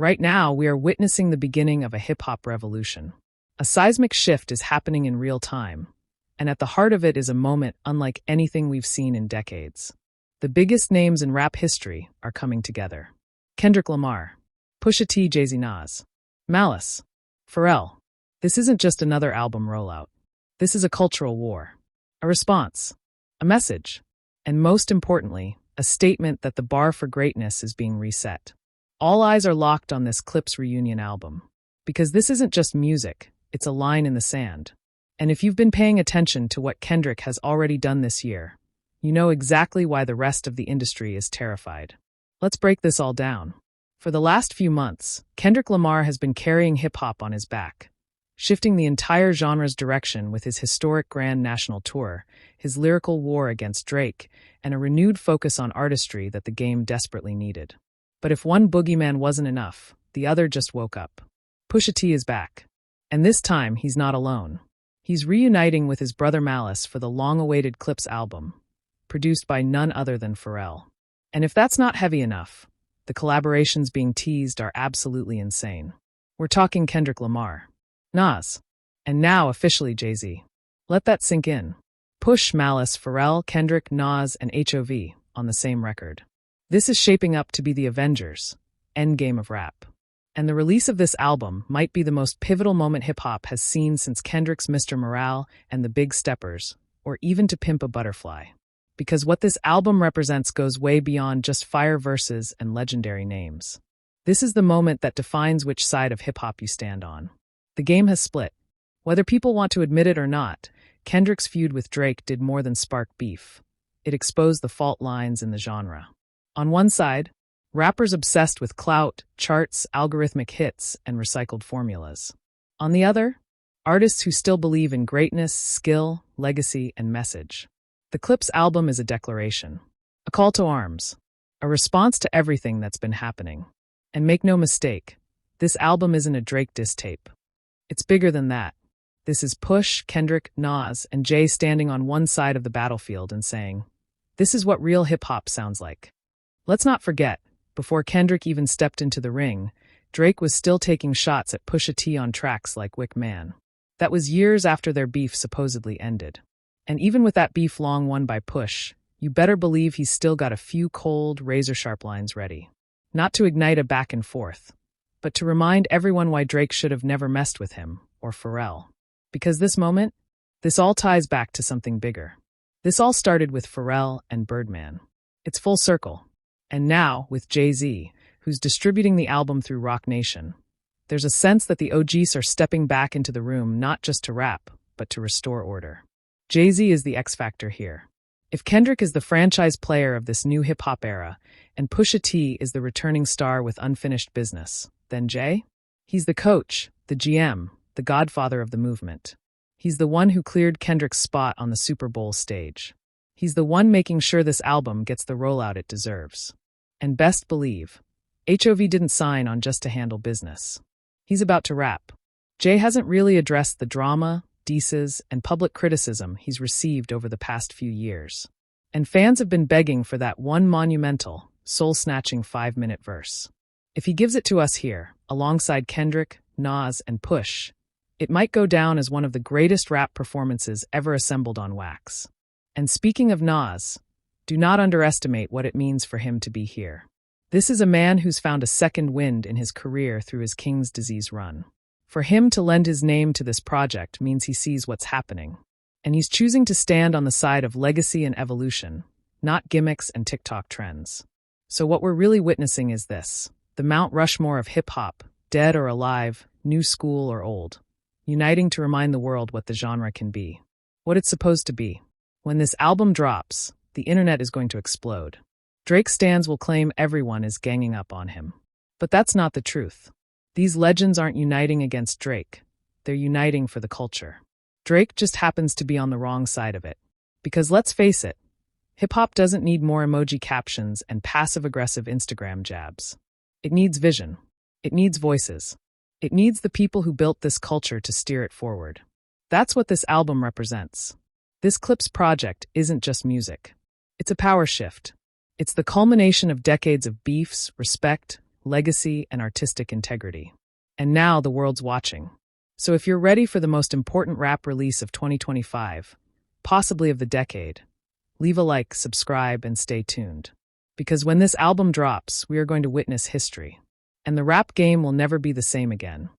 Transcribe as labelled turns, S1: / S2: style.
S1: Right now, we are witnessing the beginning of a hip-hop revolution. A seismic shift is happening in real time, and at the heart of it is a moment unlike anything we've seen in decades. The biggest names in rap history are coming together. Kendrick Lamar, Pusha T, Jay-Z, Nas, Malice, Pharrell. This isn't just another album rollout. This is a cultural war, a response, a message, and most importantly, a statement that the bar for greatness is being reset. All eyes are locked on this Clips reunion album, because this isn't just music, it's a line in the sand. And if you've been paying attention to what Kendrick has already done this year, you know exactly why the rest of the industry is terrified. Let's break this all down. For the last few months, Kendrick Lamar has been carrying hip-hop on his back, shifting the entire genre's direction with his historic grand national tour, his lyrical war against Drake, and a renewed focus on artistry that the game desperately needed. But if one boogeyman wasn't enough, the other just woke up. Pusha T is back. And this time, he's not alone. He's reuniting with his brother Malice for the long-awaited Clips album, produced by none other than Pharrell. And if that's not heavy enough, the collaborations being teased are absolutely insane. We're talking Kendrick Lamar, Nas, and now officially Jay-Z. Let that sink in. Push, Malice, Pharrell, Kendrick, Nas, and HOV on the same record. This is shaping up to be the Avengers, endgame of rap. And the release of this album might be the most pivotal moment hip-hop has seen since Kendrick's Mr. Morale and the Big Steppers, or even To Pimp a Butterfly. Because what this album represents goes way beyond just fire verses and legendary names. This is the moment that defines which side of hip-hop you stand on. The game has split. Whether people want to admit it or not, Kendrick's feud with Drake did more than spark beef. It exposed the fault lines in the genre. On one side, rappers obsessed with clout, charts, algorithmic hits, and recycled formulas. On the other, artists who still believe in greatness, skill, legacy, and message. The Clips album is a declaration, a call to arms, a response to everything that's been happening. And make no mistake, this album isn't a Drake diss tape. It's bigger than that. This is Push, Kendrick, Nas, and Jay standing on one side of the battlefield and saying, this is what real hip-hop sounds like. Let's not forget, before Kendrick even stepped into the ring, Drake was still taking shots at Pusha T on tracks like Wick Man. That was years after their beef supposedly ended. And even with that beef long won by Push, you better believe he's still got a few cold, razor-sharp lines ready. Not to ignite a back and forth, but to remind everyone why Drake should have never messed with him, or Pharrell. Because this all ties back to something bigger. This all started with Pharrell and Birdman. It's full circle. And now, with Jay-Z, who's distributing the album through Roc Nation, there's a sense that the OGs are stepping back into the room not just to rap, but to restore order. Jay-Z is the X factor here. If Kendrick is the franchise player of this new hip-hop era, and Pusha T is the returning star with unfinished business, then Jay? He's the coach, the GM, the godfather of the movement. He's the one who cleared Kendrick's spot on the Super Bowl stage. He's the one making sure this album gets the rollout it deserves. And best believe, HOV didn't sign on just to handle business. He's about to rap. Jay hasn't really addressed the drama, disses, and public criticism he's received over the past few years. And fans have been begging for that one monumental, soul-snatching 5-minute verse. If he gives it to us here, alongside Kendrick, Nas, and Push, it might go down as one of the greatest rap performances ever assembled on wax. And speaking of Nas, do not underestimate what it means for him to be here. This is a man who's found a second wind in his career through his King's Disease run. For him to lend his name to this project means he sees what's happening. And he's choosing to stand on the side of legacy and evolution, not gimmicks and TikTok trends. So what we're really witnessing is this: the Mount Rushmore of hip-hop, dead or alive, new school or old, uniting to remind the world what the genre can be, what it's supposed to be. When this album drops, the internet is going to explode. Drake stans will claim everyone is ganging up on him. But that's not the truth. These legends aren't uniting against Drake. They're uniting for the culture. Drake just happens to be on the wrong side of it. Because let's face it, hip-hop doesn't need more emoji captions and passive-aggressive Instagram jabs. It needs vision. It needs voices. It needs the people who built this culture to steer it forward. That's what this album represents. This Clips project isn't just music. It's a power shift. It's the culmination of decades of beefs, respect, legacy, and artistic integrity. And now the world's watching. So if you're ready for the most important rap release of 2025, possibly of the decade, leave a like, subscribe, and stay tuned. Because when this album drops, we are going to witness history. And the rap game will never be the same again.